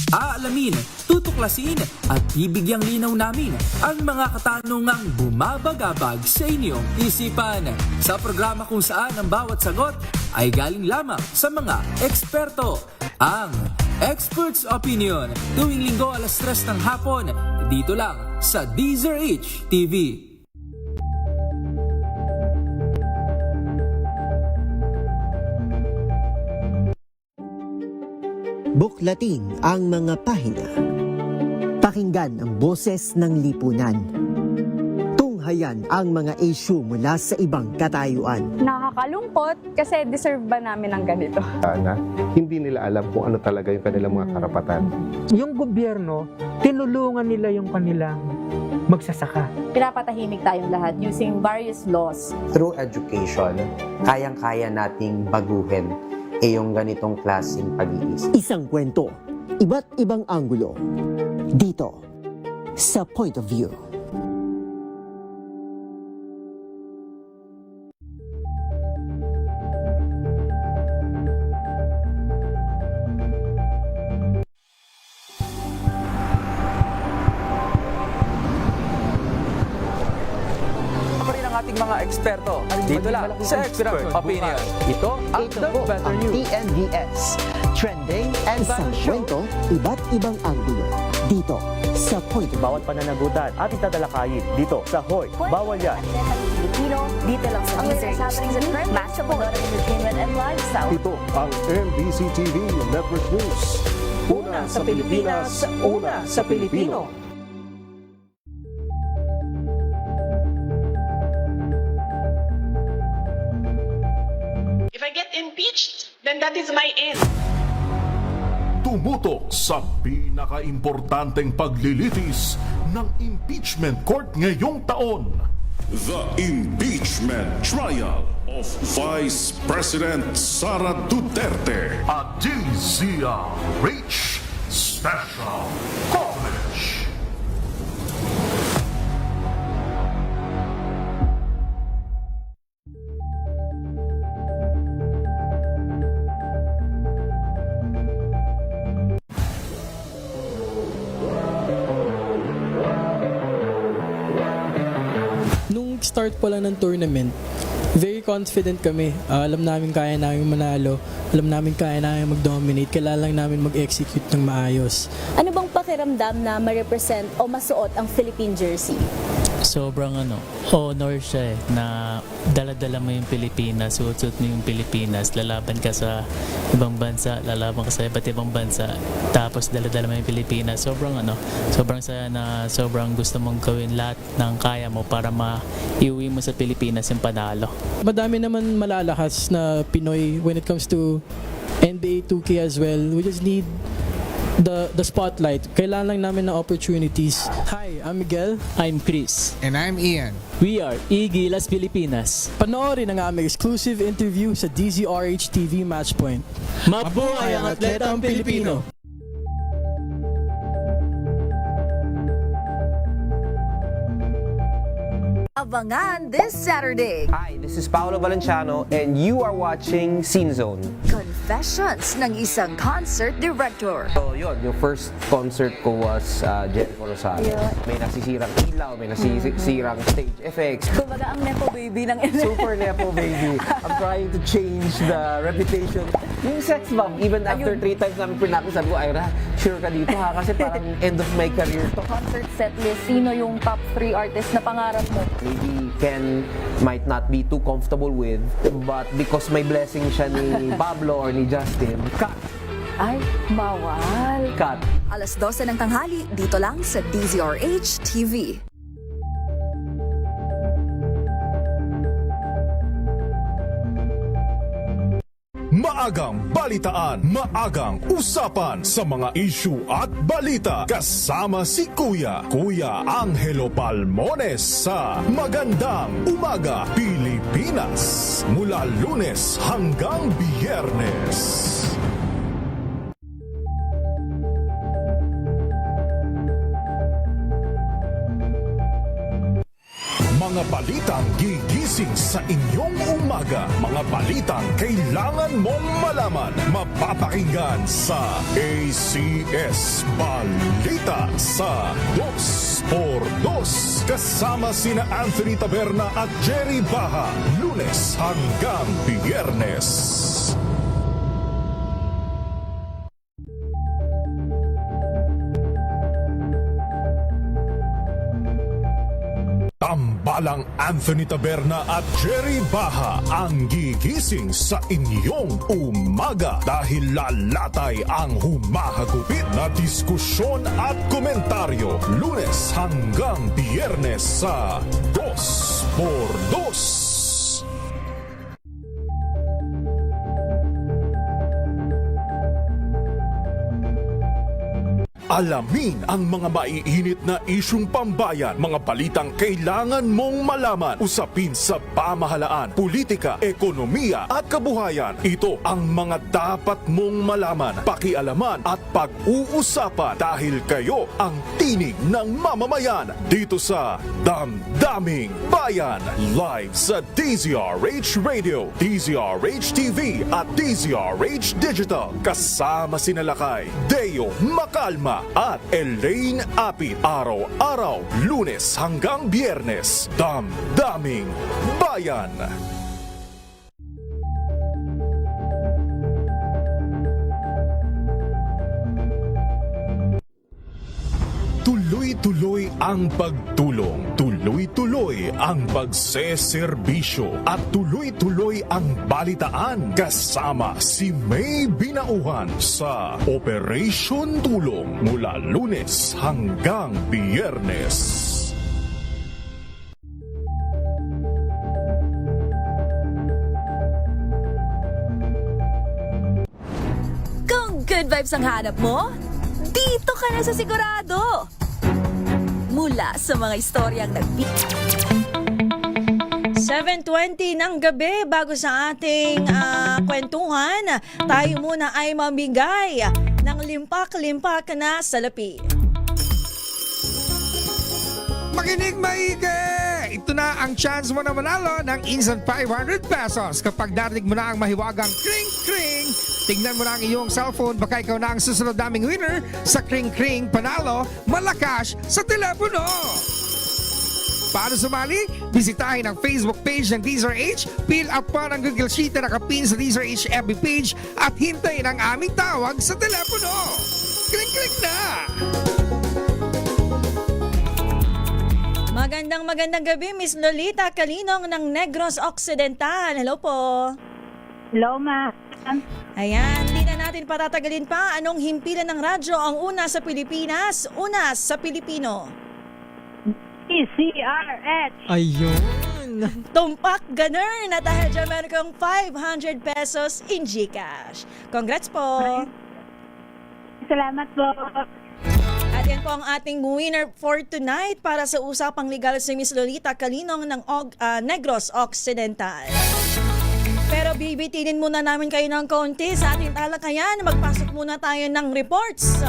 Aalamin, tutuklasin at ibigyang linaw namin ang mga katanungang bumabagabag sa inyong isipan. Sa programa kung saan ang bawat sagot ay galing lamang sa mga eksperto. Ang Expert's Opinion, tuwing linggo alas 3 ng hapon, dito lang sa DZRH TV. Buklatin ang mga pahina. Pakinggan ang boses ng lipunan. Tunghayan ang mga issue mula sa ibang katayuan. Nakakalungkot kasi deserve ba namin ng ganito? Na hindi nila alam kung ano talaga yung kanilang mga karapatan. Yung gobyerno, tinulungan nila yung kanilang magsasaka. Pinapatahimik tayong lahat using various laws. Through education, kayang-kaya nating baguhin yung ganitong klaseng pag-iisip. Isang kwento, iba't ibang anggulo. Dito, sa Point of View. Ating mga eksperto dito lang sa Expert Opinion. Ito ang The Better News. TNVS. Trending and Isang kwento, iba't ibang anggulo. Dito, sa Point of View. Bawat pananagutan at itatalakayin dito sa Hoy. Bawal yan. Pilipino, dito lang sa DZRH TV, matchable entertainment and lifestyle. Ito ang NBC TV Network News. Una sa Pilipinas, una sa Pilipino. If I get impeached, then that is my end. Tumutok sa pinaka-importanteng paglilitis ng impeachment court ngayong taon. The impeachment trial of Vice President Sara Duterte. A DZRH special coverage. Nung start pa lang ng tournament, very confident kami. Alam namin kaya namin manalo. Alam namin kaya namin mag-dominate. Kailangan lang namin mag-execute ng maayos. Ano bang pakiramdam na ma-represent o masuot ang Philippine jersey? Sobrang honor siya na dala-dala mo yung Pilipinas, suot-suot mo yung Pilipinas, lalaban ka sa ibang bansa, lalaban ka sa iba't ibang bansa, tapos dala-dala mo yung Pilipinas. Sobrang saya na sobrang gusto mong gawin lahat ng kaya mo para maiuwi mo sa Pilipinas yung panalo. Madami naman malalakas na Pinoy when it comes to NBA 2K as well. We just need the spotlight. Kailangan lang namin ng opportunities. Hi, I'm Miguel. I'm Chris. And I'm Ian. We are Gilas Pilipinas. Panoorin ang aming exclusive interview sa DZRH TV Matchpoint. Mabuhay ang atletang Pilipino! Abangan this Saturday. Hi, this is Paolo Valenciano and you are watching Scene Zone. Confessions ng isang concert director. So yun, yung first concert ko was Jennifer Rosario. May nasisirang ilaw, may nasisirang stage effects. Kumbaga ang nepo baby ng Super nepo baby. I'm trying to change the reputation. Yung sex bomb, even after 3 times namin pinakita, sabi ko, Ira, sure ka dito ha? Kasi parang end of my career to. Concert set list, sino yung top 3 artists na pangarap mo? Maybe Ken might not be too comfortable with, but because may blessing siya ni Pablo or ni Justin, cut. Ay, bawal. Cut. Alas 12 ng tanghali, dito lang sa DZRH TV. Maagang balitaan, maagang usapan sa mga issue at balita kasama si Kuya Angelo Palmones sa Magandang Umaga Pilipinas mula Lunes hanggang Biyernes. Mga balitang gigising sa inyong umaga. Mga balitang kailangan mong malaman. Mapapakinggan sa ACS Balita sa 2x2. Kasama sina Anthony Taberna at Jerry Baha. Lunes hanggang Biyernes. Tambalang Anthony Taberna at Jerry Baha ang gigising sa inyong umaga dahil lalatay ang humahagupit na diskusyon at komentaryo Lunes hanggang Biyernes sa 2x2. Alamin ang mga maiinit na isyung pambayan, mga balitang kailangan mong malaman, usapin sa pamahalaan, politika, ekonomiya at kabuhayan. Ito ang mga dapat mong malaman, pakialaman at pag-uusapan dahil kayo ang tinig ng mamamayan dito sa Damdaming Bayan. Live sa DZRH Radio, DZRH TV at DZRH Digital. Kasama sina Lakay, Deo Macalma at Elaine Apit. Araw-araw, Lunes hanggang Biyernes. Damdaming Bayan. Tuloy-tuloy ang pagtulong, tuloy-tuloy ang pagseserbisyo at tuloy-tuloy ang balitaan kasama si May Binauhan sa Operation Tulong mula Lunes hanggang Biyernes. Kung good vibes ang hanap mo, dito ka na sa sigurado. mula sa mga istoryang 7:20 ng gabi. Bago sa ating kwentuhan, tayo muna ay mamigay ng limpak-limpak na salapi. Makinig maigi! Ito na ang chance mo na manalo ng instant 500 pesos kapag narinig mo na ang mahiwagang kring-kring. Tignan mo na ang iyong cellphone, baka ikaw na ang susunod naming winner sa kring-kring panalo malakas sa telepono. Paano sumali? Bisitahin ang Facebook page ng DZRH, fill out pa ng Google Sheet na nakapin sa DZRH FB page at hintayin ang aming tawag sa telepono. Kring-kring na! Magandang gabi, Miss Lolita Kalinong ng Negros Occidental. Hello po. Hello, ma. Ayan, hindi na natin patatagalin pa. Anong himpilan ng radyo ang una sa Pilipinas, una sa Pilipino? DZRH. Ayun. Tumpak ganun. At dahil dyan, meron kang 500 pesos in GCash. Congrats po. Salamat po. At yan po ang ating winner for tonight para sa usapang legal si Miss Lolita Kalinong ng Negros Occidental. Pero bibitinin muna namin kayo ng kaunti sa ating talakayan. Magpasok muna tayo ng reports.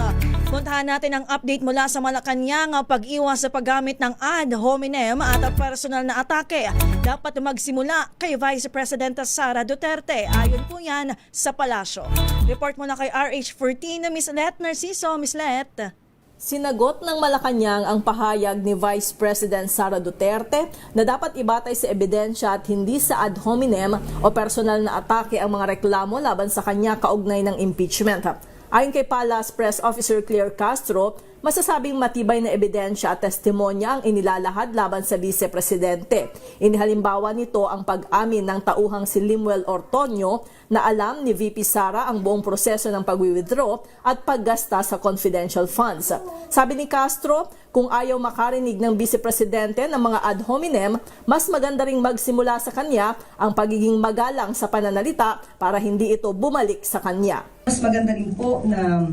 Puntahan natin ang update mula sa Malacanang, pag-iwas sa paggamit ng ad hominem at personal na atake. Dapat magsimula kay Vice President Sara Duterte. Ayon po yan sa palasyo. Report muna kay RH14 na Miss Let Narciso. Miss Let. Sinagot ng Malacanang ang pahayag ni Vice President Sara Duterte na dapat ibatay sa ebidensya at hindi sa ad hominem o personal na atake ang mga reklamo laban sa kanya kaugnay ng impeachment. Ayon kay Palace Press Officer Claire Castro, masasabing matibay na ebidensya at testimonya ang inilalahad laban sa Vice Presidente. Inihalimbawa nito ang pag-amin ng tauhang si Limuel Ortonio na alam ni VP Sara ang buong proseso ng pag-withdraw at paggasta sa confidential funds. Sabi ni Castro, kung ayaw makarinig ng Vice Presidente ng mga ad hominem, mas maganda ring magsimula sa kanya ang pagiging magalang sa pananalita para hindi ito bumalik sa kanya. Mas maganda rin po na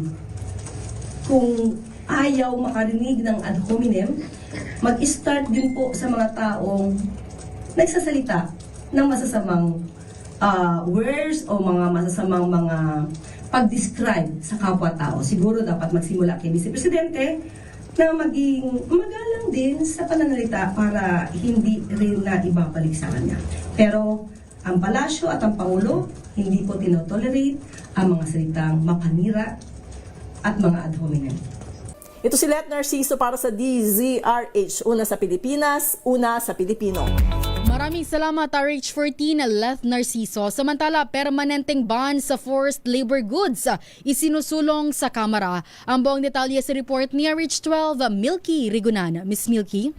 kung ayaw makarinig ng ad hominem, mag-start din po sa mga taong nagsasalita ng masasamang words o mga masasamang mga pag-describe sa kapwa-tao. Siguro dapat magsimula kay Vice Presidente na maging magalang din sa pananalita para hindi rin na ibabalik sa kanya. Pero ang palasyo at ang Pangulo hindi po tinotolerate ang mga salitang mapanira at mga ad hominem. Ito si Let Narciso para sa DZRH. Una sa Pilipinas, una sa Pilipino. Maraming salamat RH14 Leth Narciso. Samantala, permanenteng ban sa forced labor goods isinusulong sa Kamara. Ang buong detalye sa report ni RH12 Milky Rigunan. Miss Milky?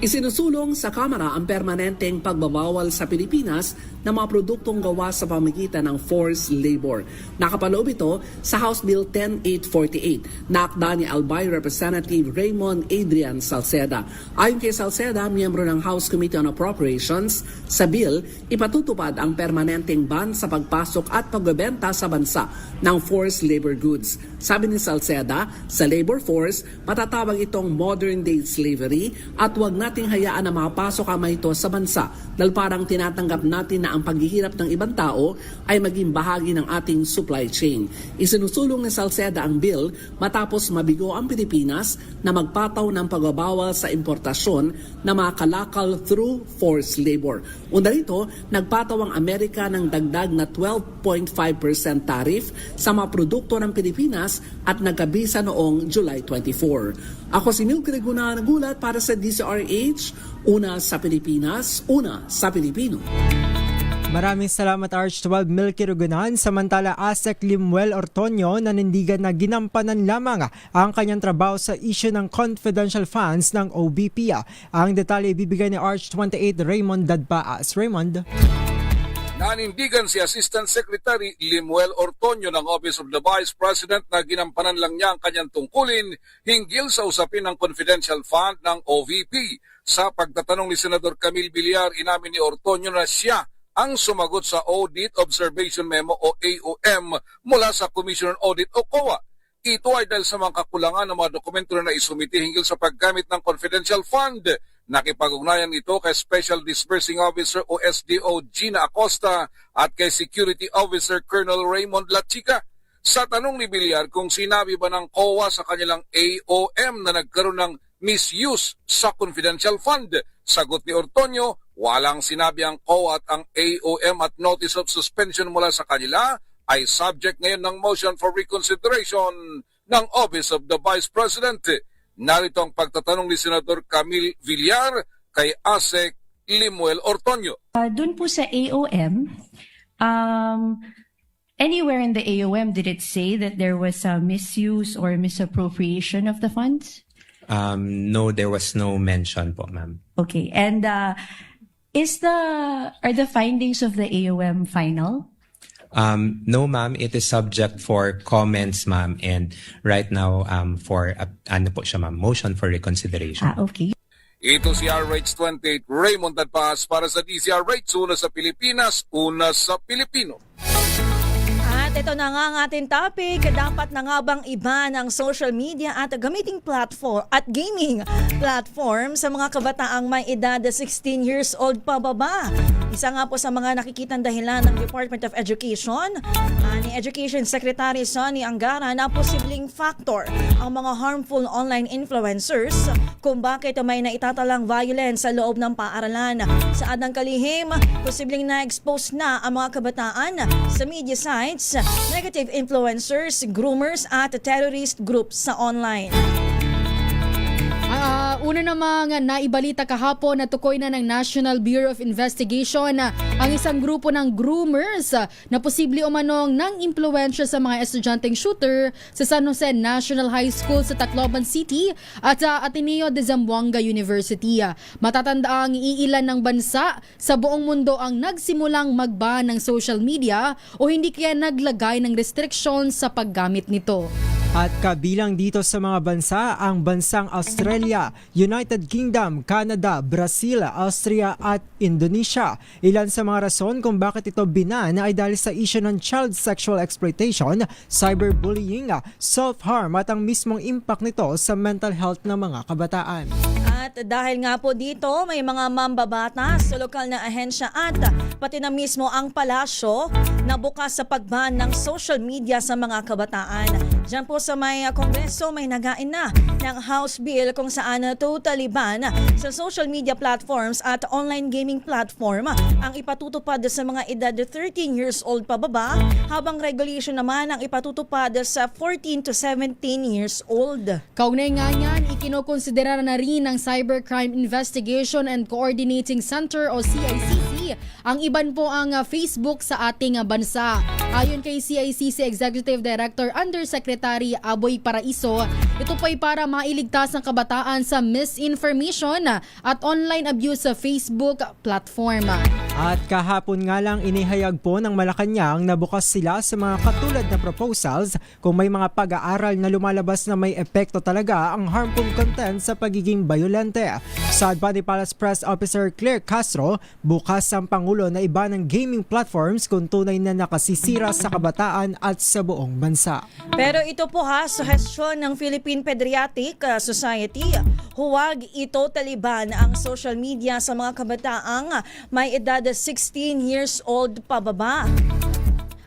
Isinusulong sa Kamara ang permanenteng pagbabawal sa Pilipinas ng mga produktong gawa sa pamamagitan ng forced labor. Nakapaloob ito sa House Bill 10848 na akda ni Albay Representative Raymond Adrian Salceda. Ayon kay Salceda, miyembro ng House Committee on Appropriations, sa bill, ipatutupad ang permanenteng ban sa pagpasok at pagbebenta sa bansa ng forced labor goods. Sabi ni Salceda, sa labor force, matatawag itong modern-day slavery at huwag nating hayaan na makapasok ang mga ito sa bansa dahil parang tinatanggap natin na ang paghihirap ng ibang tao ay maging bahagi ng ating supply chain. Isinusulong ni Salceda ang bill matapos mabigo ang Pilipinas na magpataw ng pagbabawal sa importasyon ng mga kalakal through forced labor. Una rito, nagpataw ang Amerika ng dagdag na 12.5% tariff sa mga produkto ng Pilipinas at nagkabisa noong July 24. Ako si Milky Rigunan, nagulat para sa DZRH, una sa Pilipinas, una sa Pilipino. Maraming salamat RH12 Milky Rigunan. Samantala, ASEC Limuel Ortonio nanindigan na ginampanan lamang ang kanyang trabaho sa issue ng confidential funds ng OBP. Ang detalye ibibigay ni RH28 Raymond Dadbaas. Raymond? Nanindigan si Assistant Secretary Limuel Ortonio ng Office of the Vice President na ginampanan lang niya ang kanyang tungkulin hinggil sa usapin ng confidential fund ng OVP. Sa pagtatanong ni Senador Camille Villar, inamin ni Ortonio na siya ang sumagot sa Audit Observation Memo o AOM mula sa Commission on Audit o COA. Ito ay dahil sa mga kakulangan ng mga dokumento na isumiti hinggil sa paggamit ng confidential fund. Nakipag-ugnayan ito kay Special Disbursing Officer o SDO Gina Acosta at kay Security Officer Colonel Raymond Lachica. Sa tanong ni Villar kung sinabi ba ng COA sa kanilang AOM na nagkaroon ng misuse sa confidential fund, sagot ni Ortonio, walang sinabi ang COA at ang AOM at notice of suspension mula sa kanila ay subject ngayon ng motion for reconsideration ng Office of the Vice President. Narito ang pagtatanong ni Senador Camille Villar kay ASEC Limuel Ortonio. Doon po sa AOM, anywhere in the AOM did it say that there was a misuse or misappropriation of the funds? No, there was no mention po, ma'am. Okay, and are the findings of the AOM final? No, ma'am. It is subject for comments, ma'am. And right now, for motion for reconsideration. Okay. Ito si RH28 Raymond Tadpas para sa DZRH, una sa Pilipinas, una sa Pilipino. At ito na nga ang ating topic, dapat na nga bang iba ng social media at gamiting platform at gaming platform sa mga kabataang may edad 16 years old pababa? Isa nga po sa mga nakikitang dahilan ng Department of Education ni Education Secretary Sonny Angara na posibleng factor ang mga harmful online influencers kung bakit may naitatalang violence sa loob ng paaralan. Sa adang kalihim, posibleng na-expose na ang mga kabataan sa media sites, negative influencers, groomers at terrorist groups sa online. Una namang naibalita kahapon na tukoy na ng National Bureau of Investigation ang isang grupo ng groomers na posible umanong nang impluwensya sa mga estudyanteng shooter sa San Jose National High School sa Tacloban City at sa Ateneo de Zamboanga University. Matatandaang iilan ng bansa sa buong mundo ang nagsimulang mag-ban ng social media o hindi kaya naglagay ng restrictions sa paggamit nito. At kabilang dito sa mga bansa ang bansang Australia, United Kingdom, Canada, Brazil, Austria at Indonesia. Ilan sa mga rason kung bakit ito binan ay dahil sa issue ng child sexual exploitation, cyberbullying, self-harm at ang mismong impact nito sa mental health ng mga kabataan. At dahil nga po dito, may mga mambabatas sa lokal na ahensya at pati na mismo ang palasyo na bukas sa pagban ng social media sa mga kabataan. Diyan po sa may Kongreso, may nagain na ng House Bill kung saan totally ban sa social media platforms at online gaming platform ang ipatutupad sa mga edad 13 years old pababa, habang regulation naman ang ipatutupad sa 14 to 17 years old. Kaugnay nga niyan, ikinokonsidera na rin ng Cybercrime Investigation and Coordinating Center o CICC ang iban po ang Facebook sa ating bansa. Ayon kay CICC Executive Director Undersecretary Aboy Paraiso, ito po'y para mailigtas ang kabataan sa misinformation at online abuse sa Facebook platform. At kahapon nga lang inihayag po ng Malacanang na bukas sila sa mga katulad na proposals kung may mga pag-aaral na lumalabas na may epekto talaga ang harmful content sa pagiging bayolente. Sa Body Palace Press Officer Claire Castro, bukas ang Pangulo na iba ng gaming platforms kung tunay na nakasisira sa kabataan at sa buong bansa. Pero ito po suhestyon ng Philippine Pediatric Society, huwag ito taliban ang social media sa mga kabataang may edad 16 years old pababa.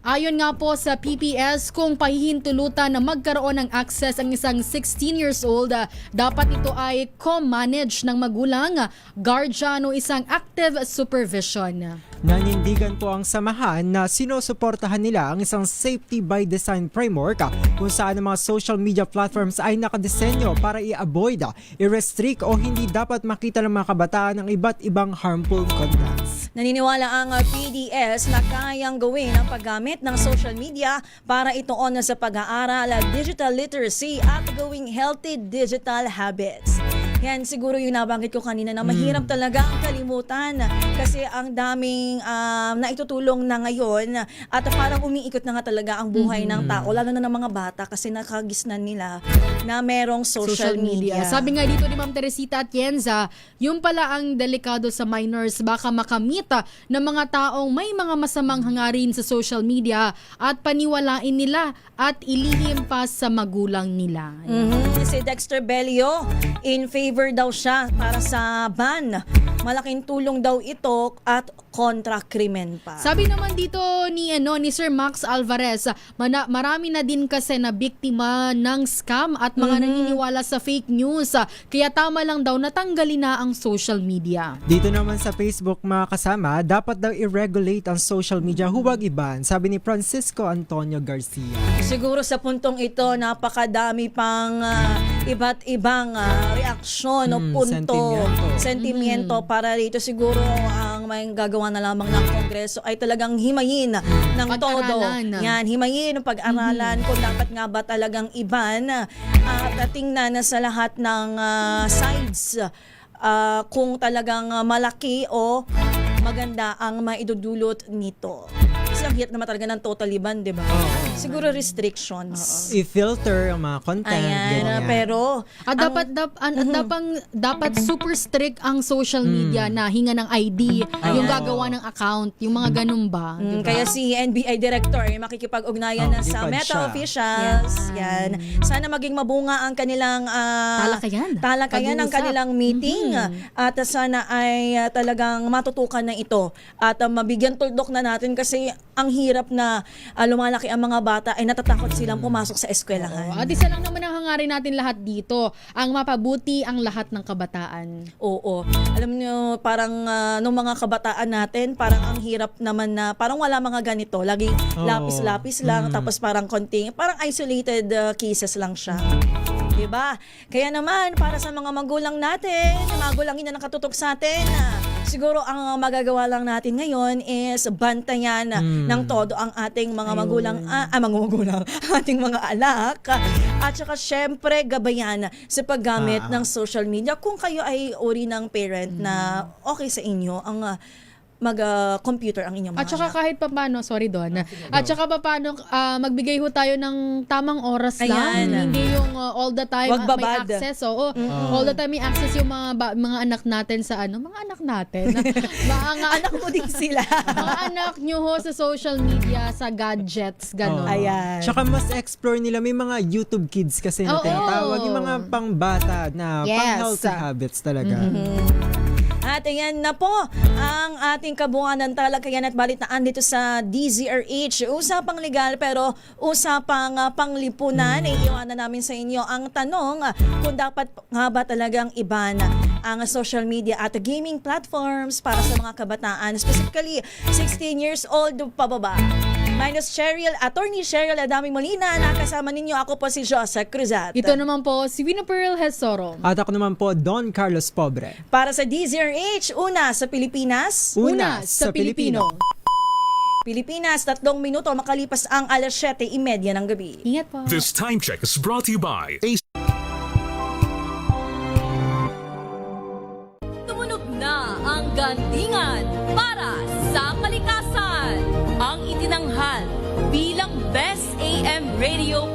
Ayon nga po sa PPS, kung pahihintulutan na magkaroon ng access ang isang 16 years old, dapat ito ay co-manage ng magulang, guardian o isang active supervision. Nanindigan po ang samahan na sinusuportahan nila ang isang safety by design framework kung saan ang mga social media platforms ay nakadesenyo para i-avoid, i-restrict o hindi dapat makita ng mga kabataan ang iba't ibang harmful contents. Naniniwala ang PDS na kayang gawin ang paggamit ng social media para ituon sa pag-aaral, digital literacy at gawing healthy digital habits. Yan siguro yung nabanggit ko kanina na mahirap talaga ang kalimutan kasi ang daming naitutulong na ngayon at parang umiikot na nga talaga ang buhay ng tao, lalo na ng mga bata kasi nakagisnan nila na merong social media. Sabi nga dito ni Ma'am Teresita Atienza, yung pala ang delikado sa minors, baka makamit ng mga taong may mga masamang hangarin sa social media at paniwalain nila at ilihim pa sa magulang nila. Si Dexter Belio, in favor daw siya para sa ban. Malaking tulong daw ito at kontra krimen pa. Sabi naman dito ni Sir Max Alvarez, marami na din kasi na biktima ng scam at mga naniniwala sa fake news. Kaya tama lang daw natanggalin na ang social media. Dito naman sa Facebook mga kasama, dapat daw i-regulate ang social media, huwag iban, sabi ni Francisco Antonio Garcia. Siguro sa puntong ito, napakadami pang iba't ibang reaksyon o punto, sentimiento para rito. Siguro ang may gagawa na lamang ng Kongreso ay talagang himayin ng todo. Yan, himayin ang pag-aralan kung dapat nga ba talagang iban at tingnan na sa lahat ng sides kung talagang malaki o maganda ang maidudulot nito. Kasi ang hirap naman talaga ng totally ban, di ba? Siguro restrictions. I-filter ang mga content. Ayan, pero dapat super strict ang social media na hinga ng ID, yung gagawa ng account, yung mga ganun ba? Diba? Kaya si NBI Director makikipag-ugnayan na sa Meta officials. Yan. Sana maging mabunga ang kanilang talakayan ng kanilang meeting at sana ay talagang matutukan na ito at mabigyan tuldok na natin kasi ang hirap na lumalaki ang mga bata ay natatakot silang pumasok sa eskwelahan. At isa lang naman ang hangarin natin lahat dito, ang mapabuti ang lahat ng kabataan. Oo. Alam niyo, parang nung mga kabataan natin, parang ang hirap naman na parang wala mga ganito. Laging lapis-lapis lang, tapos parang konting, parang isolated cases lang siya. Diba? Kaya naman, para sa mga magulang natin, magulangin na nakatutok sa atin, siguro ang magagawa lang natin ngayon is bantayan ng todo ang ating mga magulang, ating mga anak. At saka syempre, gabayan sa paggamit ng social media kung kayo ay uri ng parent na okay sa inyo ang mag-computer ang inyong mga At saka kahit paano, sorry Don, at saka paano magbigay ho tayo ng tamang oras lang. Hindi yung all the time may access. All the time may access yung mga anak natin sa mga anak natin. Mga anak mo din sila. Mga anak nyo ho sa social media, sa gadgets, gano'n. Ayan. Tsaka mas explore nila, may mga YouTube Kids kasi na tinatawag, yung mga pangbata na pang-healthy habits talaga. At ayan na po ang ating kabuuan ng talakayan at balitaan dito sa DZRH. Usapang legal pero usapang panglipunan. Iiwanan namin sa inyo ang tanong kung dapat nga ba talagang iban ang social media at gaming platforms para sa mga kabataan, specifically 16 years old pababa. Minus Attorney Cheryl Adami Molina, nakasama ninyo. Ako po si Josa Cruzat. Ito naman po si Wina Pearl Hesoro. At ako naman po, Don Carlos Pobre. Para sa DZRH, una sa Pilipinas, una sa Pilipino. Pilipinas, 3 minuto makalipas ang 7:30 ng gabi. Ingat po. This time check is brought to you by Tumunog na ang gandingan para sa kalikasan. Ang itinanghal bilang Best AM Radio